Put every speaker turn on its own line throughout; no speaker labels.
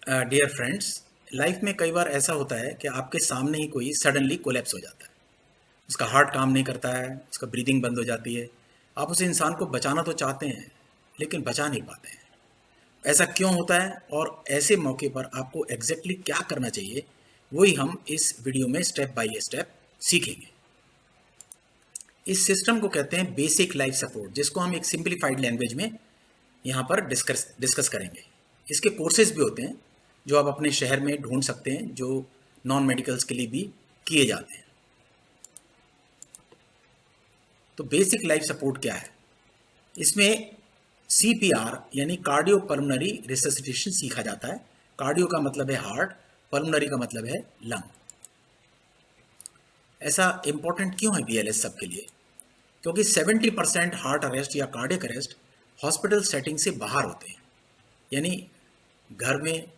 Dear friends, life में कई बार ऐसा होता है कि आपके सामने ही कोई सडनली कोलैप्स हो जाता है। उसका हार्ट काम नहीं करता है, उसका ब्रीदिंग बंद हो जाती है। आप उस इंसान को बचाना तो चाहते हैं, लेकिन बचा नहीं पाते हैं। ऐसा क्यों होता है और ऐसे मौके पर आपको एग्जैक्टली क्या करना चाहिए, वही हम इस वीडियो में स्टेप बाय स्टेप सीखेंगे। इस सिस्टम को कहते हैं बेसिक लाइफ सपोर्ट, जिसको हम एक सिंप्लीफाइड लैंग्वेज में यहाँ पर डिस्कस करेंगे। इसके कोर्सेज भी होते हैं जो आप अपने शहर में ढूंढ सकते हैं, जो नॉन मेडिकल्स के लिए भी किए जाते हैं। तो बेसिक लाइफ सपोर्ट क्या है? इसमें सीपीआर यानी कार्डियो पल्मोनरी रिससिटेशन सीखा जाता है। कार्डियो का मतलब है हार्ट, पल्मोनरी का मतलब है लंग। ऐसा इंपॉर्टेंट क्यों है बीएलएस सबके लिए? क्योंकि 70% हार्ट अरेस्ट या कार्डियक अरेस्ट हॉस्पिटल सेटिंग से बाहर होते हैं, यानी घर में,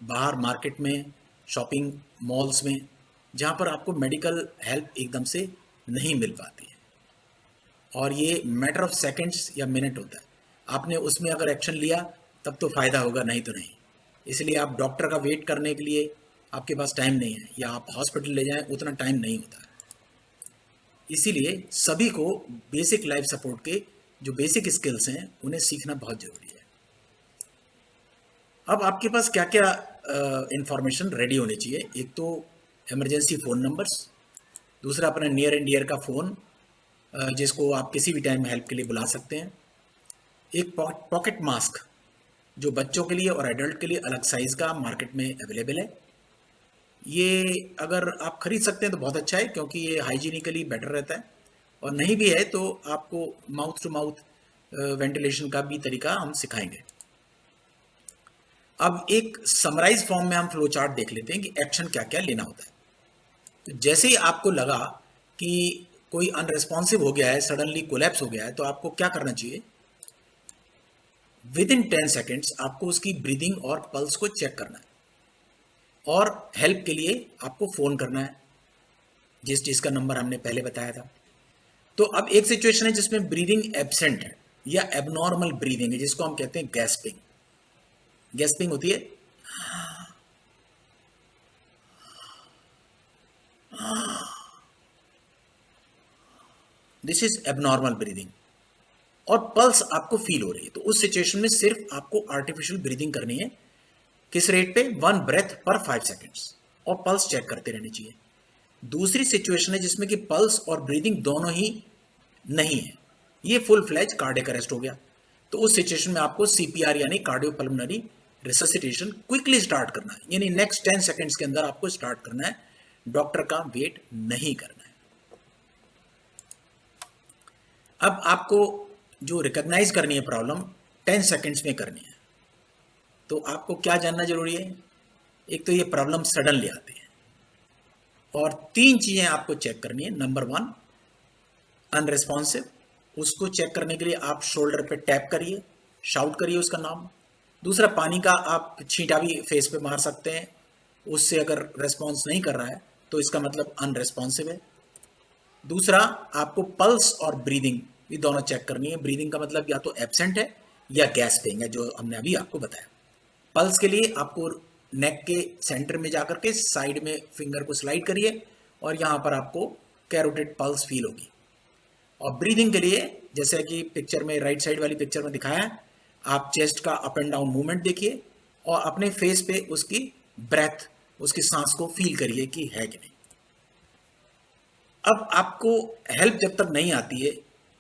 बाहर मार्केट में, शॉपिंग मॉल्स में, जहाँ पर आपको मेडिकल हेल्प एकदम से नहीं मिल पाती है। और ये मैटर ऑफ सेकंड्स या मिनट होता है। आपने उसमें अगर एक्शन लिया तब तो फ़ायदा होगा, नहीं तो नहीं। इसलिए आप डॉक्टर का वेट करने के लिए आपके पास टाइम नहीं है, या आप हॉस्पिटल ले जाएं उतना टाइम नहीं होता है। इसीलिए सभी को बेसिक लाइफ सपोर्ट के जो बेसिक स्किल्स हैं उन्हें सीखना बहुत ज़रूरी है। अब आपके पास क्या क्या इंफॉर्मेशन रेडी होनी चाहिए? एक तो इमरजेंसी फ़ोन नंबर्स, दूसरा अपना नियर एंड डियर का फ़ोन जिसको आप किसी भी टाइम हेल्प के लिए बुला सकते हैं। एक पॉकेट मास्क जो बच्चों के लिए और एडल्ट के लिए अलग साइज़ का मार्केट में अवेलेबल है। ये अगर आप खरीद सकते हैं तो बहुत अच्छा है, क्योंकि ये हाइजीनिकली बेटर रहता है। और नहीं भी है तो आपको माउथ टू माउथ वेंटिलेशन का भी तरीका हम सिखाएंगे। अब एक समराइज फॉर्म में हम फ्लो चार्ट देख लेते हैं कि एक्शन क्या क्या लेना होता है। तो जैसे ही आपको लगा कि कोई अनरेस्पॉन्सिव हो गया है, सडनली कोलैप्स हो गया है, तो आपको क्या करना चाहिए? विद इन 10 सेकेंड्स आपको उसकी ब्रीदिंग और पल्स को चेक करना है, और हेल्प के लिए आपको फ़ोन करना है, जिसका नंबर हमने पहले बताया था। तो अब एक सिचुएशन है जिसमें ब्रीदिंग एब्सेंट है या एबनॉर्मल ब्रीदिंग है, जिसको हम कहते हैं गैस्पिंग। गैस्पिंग होती है दिस इज एबनॉर्मल ब्रीदिंग, और पल्स आपको फील हो रही है। तो उस सिचुएशन में सिर्फ आपको आर्टिफिशियल ब्रीदिंग करनी है। किस रेट पे? 1 ब्रेथ पर 5 सेकेंड्स, और पल्स चेक करते रहने चाहिए। दूसरी सिचुएशन है जिसमें कि पल्स और ब्रीदिंग दोनों ही नहीं है, ये फुल फ्लैज कार्डियक अरेस्ट हो गया। तो उस सिचुएशन में आपको सीपीआर यानी cardio pulmonary resuscitation quickly start करना है, यानी नेक्स्ट 10 सेकेंड्स के अंदर आपको स्टार्ट करना है। डॉक्टर का वेट नहीं करना है। अब आपको जो रिकॉग्नाइज करनी है प्रॉब्लम, 10 सेकेंड्स में करनी है। तो आपको क्या जानना जरूरी है? एक तो ये प्रॉब्लम सडनली आती है, और 3 चीजें आपको चेक करनी है। Number 1, unresponsive. उसको चेक करने के लिए आप शोल्डर पे टैप करिए, शाउट करिए उसका नाम। दूसरा, पानी का आप छींटा भी फेस पे मार सकते हैं। उससे अगर रेस्पॉन्स नहीं कर रहा है तो इसका मतलब अनरेस्पॉन्सिव है। दूसरा, आपको पल्स और ब्रीदिंग भी दोनों चेक करनी है। ब्रीदिंग का मतलब या तो एब्सेंट है या गैस्पिंग है, जो हमने अभी आपको बताया। पल्स के लिए आपको नेक के सेंटर में जाकर के साइड में फिंगर को स्लाइड करिए, और यहाँ पर आपको कैरोटिड पल्स फील होगी। और ब्रीदिंग के लिए, जैसे कि पिक्चर में, राइट साइड वाली पिक्चर में दिखाया है, आप चेस्ट का अप एंड डाउन मूवमेंट देखिए, और अपने फेस पे उसकी ब्रेथ, उसकी सांस को फील करिए कि है कि नहीं। अब आपको हेल्प जब तक नहीं आती है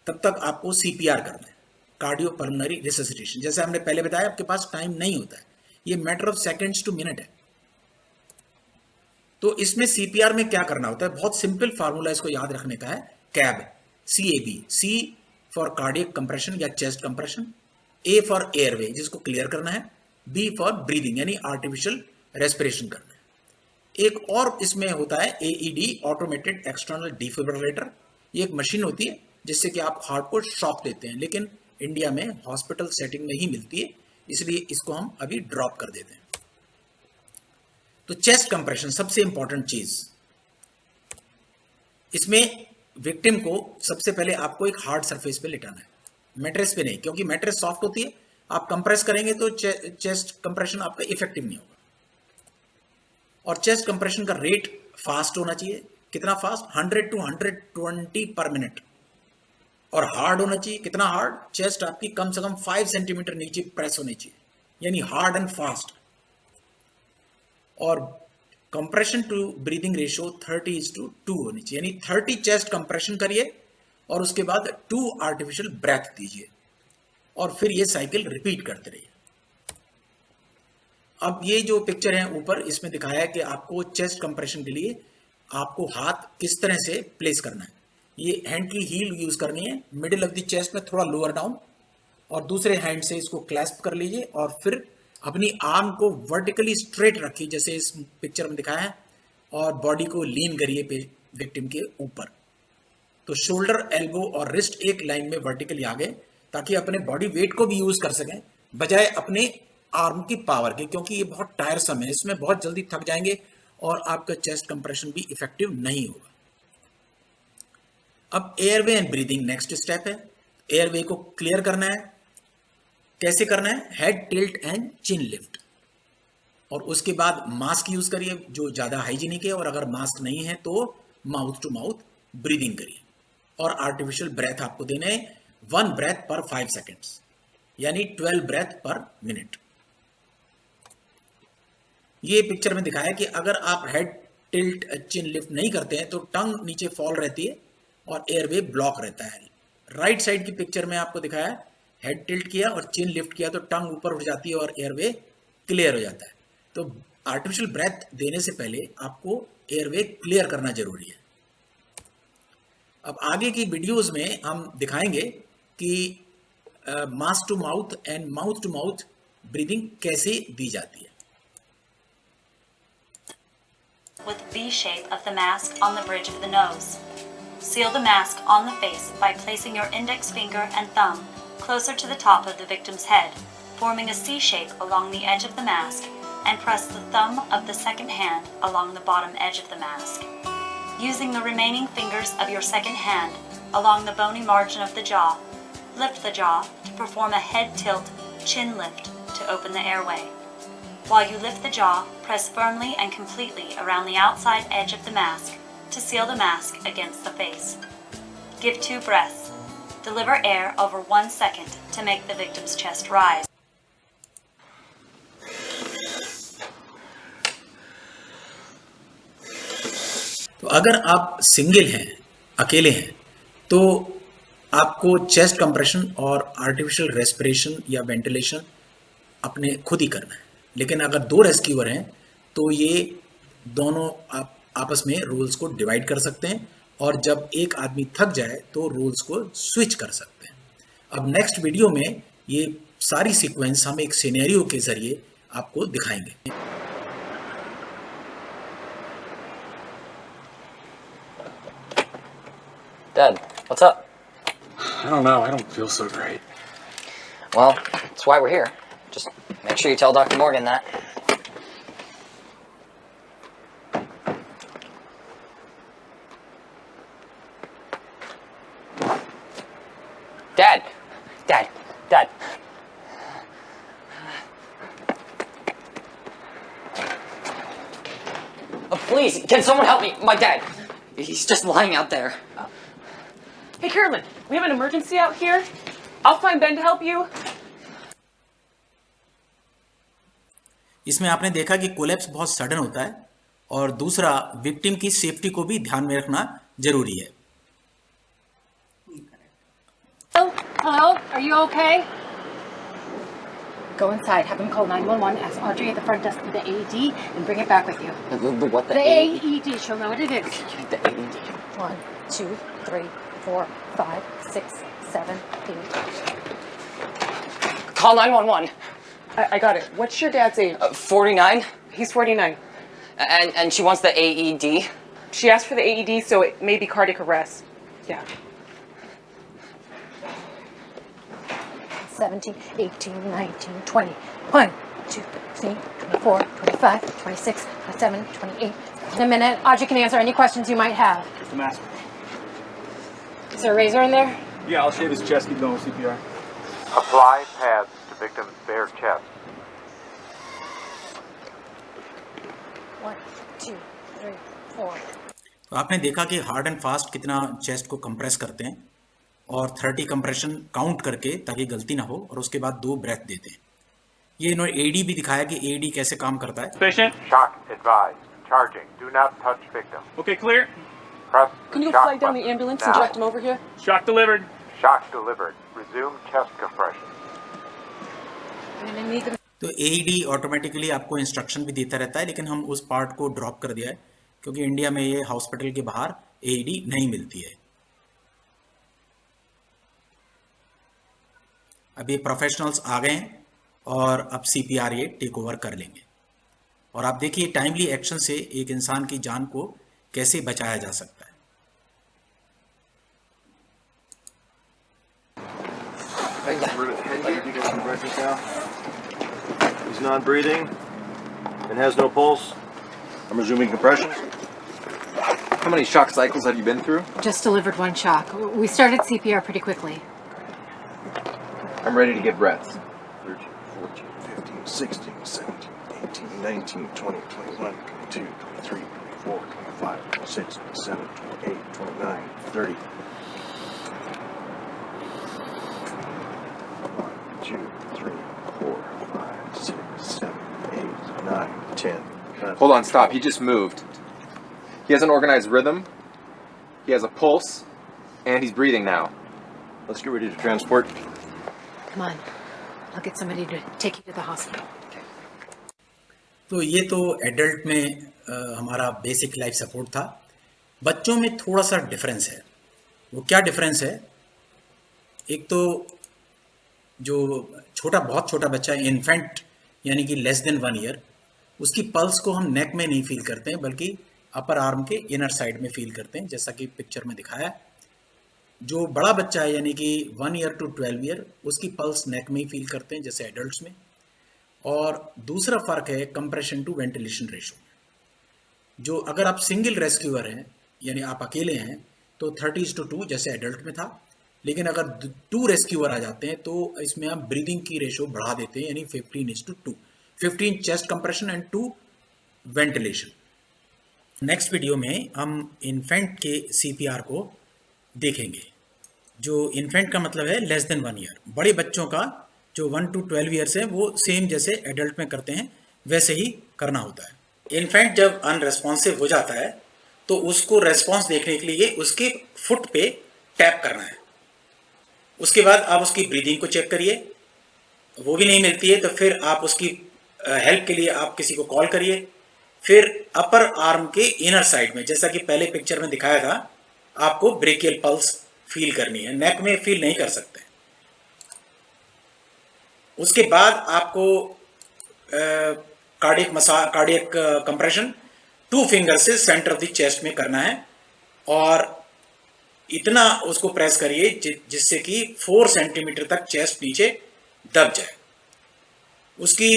तब तक आपको सीपीआर करना है, कार्डियो पल्मोनरी रिससिटेशन। जैसे हमने पहले बताया, आपके पास टाइम नहीं होता है, ये matter of seconds to minute है। तो इसमें सीपीआर में क्या करना होता है? बहुत सिंपल फार्मूला इसको याद रखने का है। Cab, CAB, C for cardiac compression या chest compression, A for airway जिसको क्लियर करना है, B फॉर ब्रीदिंग यानी आर्टिफिशियल रेस्पिरेशन करना है। एक और इसमें होता है AED, ऑटोमेटेड एक्सटर्नल डिफिब्रिलेटर। ये एक मशीन होती है जिससे कि आप हार्ट को शॉक देते हैं, लेकिन इंडिया में हॉस्पिटल सेटिंग में ही मिलती है, इसलिए इसको हम अभी ड्रॉप कर देते हैं। तो चेस्ट कंप्रेशन सबसे इंपॉर्टेंट चीज, इसमें विक्टिम को सबसे पहले आपको एक हार्ड सरफेस पे लिटाना है, मैट्रेस पे नहीं, क्योंकि मैट्रेस सॉफ्ट होती है, आप कंप्रेस करेंगे तो चेस्ट कंप्रेशन आपका इफेक्टिव नहीं होगा। और चेस्ट कंप्रेशन का रेट फास्ट होना चाहिए। कितना फास्ट? 100 to 120 पर मिनट। और हार्ड होना चाहिए। कितना हार्ड? चेस्ट आपकी कम से कम 5 सेंटीमीटर नीचे प्रेस होनी चाहिए, यानी हार्ड एंड फास्ट। और कंप्रेशन टू ब्रीदिंग रेशियो 30:2 होनी चाहिए, यानी 30 चेस्ट कंप्रेशन करिए और उसके बाद 2 आर्टिफिशियल ब्रेथ दीजिए और फिर ये साइकिल रिपीट करते रहिए। अब ये जो पिक्चर है ऊपर, इसमें दिखाया है कि आपको चेस्ट कंप्रेशन के लिए आपको हाथ किस तरह से प्लेस करना है। ये हैंड की हील यूज करनी है, मिडिल ऑफ द चेस्ट में थोड़ा लोअर डाउन, और दूसरे हैंड से इसको क्लैस्प कर लीजिए और फिर अपनी आर्म को वर्टिकली स्ट्रेट रखिए जैसे इस पिक्चर में दिखाया है, और बॉडी को लीन करिए विक्टिम के ऊपर। तो शोल्डर, एल्बो और रिस्ट एक लाइन में वर्टिकली आ गए, ताकि अपने बॉडी वेट को भी यूज कर सकें बजाय अपने आर्म की पावर के, क्योंकि ये बहुत टायरसम है, इसमें बहुत जल्दी थक जाएंगे और आपका चेस्ट कंप्रेशन भी इफेक्टिव नहीं होगा। अब airway and breathing next step है। एयरवे को क्लियर करना है। कैसे करना है? Head tilt and chin lift, और उसके बाद मास्क यूज करिए जो ज्यादा हाइजीनिक है, और अगर मास्क नहीं है तो माउथ टू माउथ ब्रीदिंग करिए। और आर्टिफिशियल ब्रेथ आपको देने 1 ब्रेथ पर 5 सेकेंड्स, यानी 12 ब्रेथ पर मिनट। ये पिक्चर में दिखाया है कि अगर आप हेड टिल्ट चिन लिफ्ट नहीं करते हैं तो टंग नीचे फॉल रहती है और एयरवे ब्लॉक रहता है। राइट साइड की पिक्चर में आपको दिखाया है, हेड टिल्ट किया और चिन लिफ्ट किया तो टंग ऊपर उठ जाती है और एयरवे क्लियर हो जाता है। तो आर्टिफिशियल ब्रेथ देने से पहले आपको एयरवे क्लियर करना जरूरी है। अब आगे की वीडियोस में हम दिखाएंगे कि mask to mouth and mouth to mouth breathing कैसे दी जाती है।
With V shape of the mask on the bridge of the nose. Seal the mask on the face by placing your index finger and thumb closer to the top of the victim's head, forming a C shape along the edge of the mask, and press the thumb of the second hand along the bottom edge of the mask. Using the remaining fingers of your second hand along the bony margin of the jaw, lift the jaw to perform a head tilt chin lift to open the airway. While you lift the jaw, press firmly and completely around the outside edge of the mask to seal the mask against the face. Give 2 breaths. Deliver air over 1 second to make the victim's chest rise.
तो अगर आप single हैं, अकेले हैं, तो आपको chest compression और artificial respiration या वेंटिलेशन अपने खुद ही करना है। लेकिन अगर 2 रेस्क्यूअर हैं तो ये दोनों आप आपस में रोल्स को डिवाइड कर सकते हैं, और जब एक आदमी थक जाए तो रोल्स को स्विच कर सकते हैं। अब नेक्स्ट वीडियो में ये सारी सीक्वेंस हम एक सिनेरियो के जरिए आपको दिखाएंगे।
Dad, what's up?
I don't know. I don't feel so great.
Well, that's why we're here. Just make sure you tell Dr. Morgan that. Dad! Dad! Dad! Oh, please, can someone help me? My dad! He's just lying out there.
Hey, Carolyn, we have an emergency out here. I'll find Ben to help you.
इसमें आपने देखा कि collapse बहुत sudden होता है, और दूसरा victim की सेफ्टी को भी ध्यान में रखना जरूरी है।
Hello, are you okay? Go inside, have him call 911, ask Audrey at the front desk for the AED, and bring it back with you.
What the
The
AED?
AED, she'll know what it is.
The AED.
1, 2, 3, 4, 5, 6, 7, 8.
Call 911.
I got it. What's your dad's age?
49.
He's 49.
And she wants the AED.
She asked for the AED, so it may be cardiac arrest. Yeah.
17, 18, 19, 20. 1, 2, 3, 24, 25, 26, 27, 28. In a minute, Audrey can answer any questions you might have.
Just a mask.
Is there a razor in there?
Yeah, I'll shave his chest, keep going with CPR.
Apply pads to victim's bare chest.
1, 2, 3, 4.
तो आपने देखा कि hard and fast कितना chest को compress करते हैं और 30 compression count करके ताकि गलती ना हो और उसके बाद 2 ब्रेथ देते हैं। ये इन्होंने एडी भी दिखाया कि एडी कैसे काम करता है।
Patient.
Shock advised. Charging. Do not touch victim.
Okay, clear.
Press
Can you
shock
flag down the
button
ambulance
now.
and direct him over here?
Shock delivered.
Shock delivered. Resume chest compression.
I'm gonna need them.
तो AD automatically आपको instruction भी देता रहता है, लेकिन हम उस part को ड्रॉप कर दिया है क्योंकि इंडिया में ये हॉस्पिटल के बाहर एडी नहीं मिलती है। अब ये प्रोफेशनल्स आ गए हैं और अब सीपीआर ये टेक ओवर कर लेंगे। और आप देखिए टाइमली एक्शन से एक इंसान की जान को कैसे बचाया जा सकता है।
He's not breathing and has no pulse. I'm resuming compression.
How many shock cycles have you been through?
Just delivered 1 shock. We started CPR pretty quickly.
I'm ready to give breaths.
13, 14, 15, 16, 17, 18, 19, 20, 21, 22, 23, 24, 25, 26, 27, 28, 29, 30. 1, 2, 3, 4, 5, 6, 7, 8, 9, 10.
Hold on, stop. He just moved. He has an organized rhythm. He has a pulse. And he's breathing now.
Let's get ready to transport.
Come on. I'll get somebody to take you to the hospital.
तो ये तो adult में हमारा basic life support था। बच्चों में थोड़ा सा डिफरेंस है। वो क्या डिफरेंस है? एक तो जो बहुत छोटा बच्चा है, इन्फेंट यानी कि लेस देन 1 ईयर, उसकी पल्स को हम नेक में नहीं फील करते हैं बल्कि अपर आर्म के इनर साइड में फील करते हैं, जैसा कि पिक्चर में दिखाया है। जो बड़ा बच्चा है यानी कि 1 ईयर टू 12 ईयर, उसकी पल्स नेक में ही फील करते हैं जैसे एडल्ट्स में। और दूसरा फर्क है कंप्रेशन टू वेंटिलेशन रेशो। जो अगर आप सिंगल रेस्क्यूअर हैं यानी आप अकेले हैं तो 30:2 जैसे एडल्ट में था, लेकिन अगर 2 रेस्क्यूअर आ जाते हैं तो इसमें आप ब्रीदिंग की रेशो बढ़ा देते हैं यानी 15:2, 15 chest compression and 2 ventilation. Next video में हम इन्फेंट के सीपीआर को देखेंगे। जो इन्फेंट का मतलब है लेस देन 1 ईयर। बड़े बच्चों का जो 1 to 12 ईयर्स है वो सेम जैसे एडल्ट में करते हैं वैसे ही करना होता है। इन्फेंट जब अनरेस्पॉन्सिव हो जाता है तो उसको रेस्पॉन्स देखने के लिए उसके फुट पे टैप करना है। उसके बाद आप उसकी ब्रीदिंग को चेक करिए, वो भी नहीं मिलती है तो फिर आप उसकी हेल्प के लिए आप किसी को कॉल करिए। फिर अपर आर्म के इनर साइड में, जैसा कि पहले पिक्चर में दिखाया था, आपको ब्रेकियल पल्स फील करनी है, नेक में फील नहीं कर सकते। उसके बाद आपको कार्डियक कंप्रेशन 2 फिंगर से सेंटर ऑफ द चेस्ट में करना है और इतना उसको प्रेस करिए जिससे कि 4 सेंटीमीटर तक चेस्ट नीचे दब जाए। उसकी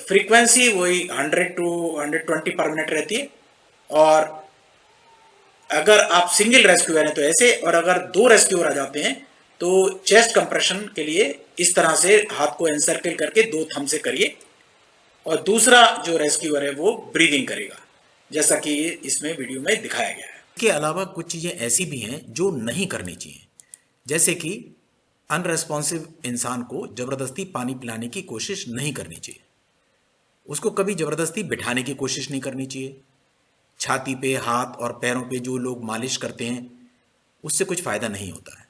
फ्रीक्वेंसी वही 100 to 120 पर मिनट रहती है। और अगर आप सिंगल रेस्क्यूअर हैं तो ऐसे, और अगर 2 रेस्क्यूअर आ जाते हैं तो चेस्ट कंप्रेशन के लिए इस तरह से हाथ को एनसर्कल करके 2 थंब से करिए और दूसरा जो रेस्क्यूअर है वो ब्रीदिंग करेगा, जैसा कि इसमें वीडियो में दिखाया गया है। इसके अलावा कुछ चीज़ें ऐसी भी हैं जो नहीं करनी चाहिए, जैसे कि अनरेस्पॉन्सिव इंसान को ज़बरदस्ती पानी पिलाने की कोशिश नहीं करनी चाहिए। उसको कभी ज़बरदस्ती बिठाने की कोशिश नहीं करनी चाहिए। छाती पे, हाथ और पैरों पे जो लोग मालिश करते हैं उससे कुछ फ़ायदा नहीं होता है।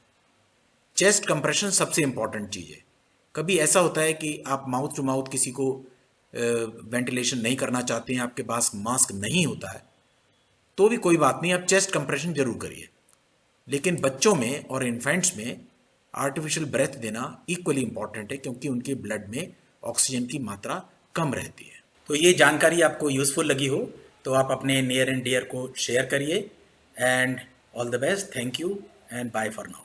चेस्ट कंप्रेशन सबसे इम्पॉर्टेंट चीज़ है। कभी ऐसा होता है कि आप माउथ टू माउथ किसी को वेंटिलेशन नहीं करना चाहते हैं, आपके पास मास्क नहीं होता है, तो भी कोई बात नहीं, आप चेस्ट कंप्रेशन जरूर करिए। लेकिन बच्चों में और इन्फेंट्स में आर्टिफिशियल ब्रेथ देना इक्वली इम्पॉर्टेंट है क्योंकि उनके ब्लड में ऑक्सीजन की मात्रा कम रहती है। तो ये जानकारी आपको यूज़फुल लगी हो तो आप अपने नियर एंड डियर को शेयर करिए। And all the best, thank you and bye for now.